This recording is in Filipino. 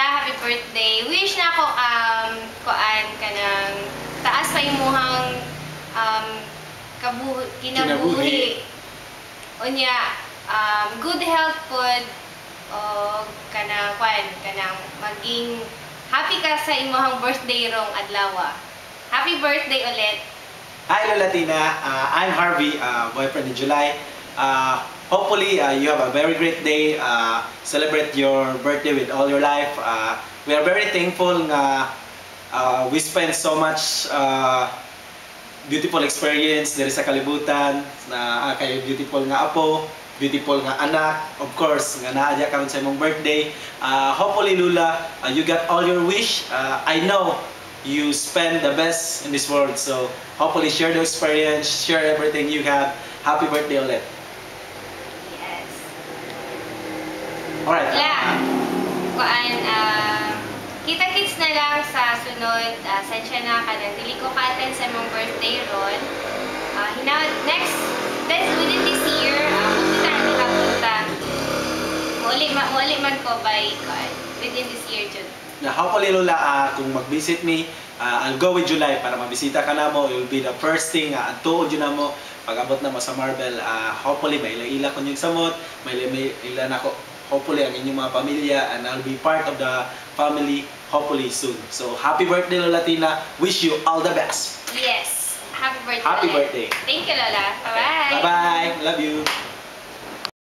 happy birthday. Wish na ko kuan kanang taas pa imuhang kinabuhi. Unya good health pod o kanang maging happy ka sa imuhang birthday rong adlaw. Happy birthday ulit. Hi Lola Tina, I'm Harvey, boyfriend ni July. Hopefully you have a very great day. Celebrate your birthday with all your life. We are very thankful nga we spent so much beautiful experience diri sa kalibutan na kay beautiful nga apo, beautiful nga anak, of course nga naadya karon sa imong birthday. Hopefully Lula, you got all your wish. I know you spend the best in this world, so hopefully share the experience, share everything you have. Happy birthday ulit. Yes. Alright. Kita-kits na lang sa sunod. Sensya na ka nang dili ko ka-attend sa mong birthday ron. Next, within this year, kita na nakapunta. Muli man ko by within this year, Jud. Hopefully Lola, kung mag-visit me, I'll go with July para mabisita ka na mo. It will be the first thing tuod yun na mo pag-abot na mo sa Marble. Hopefully may ila ko yung samot, may ila na ko hopefully ang inyong mga pamilya, and I'll be part of the family hopefully soon. So happy birthday Lola Tina, wish you all the best. Yes, happy birthday. Happy birthday. Thank you Lola. Bye-bye. Bye-bye, love you.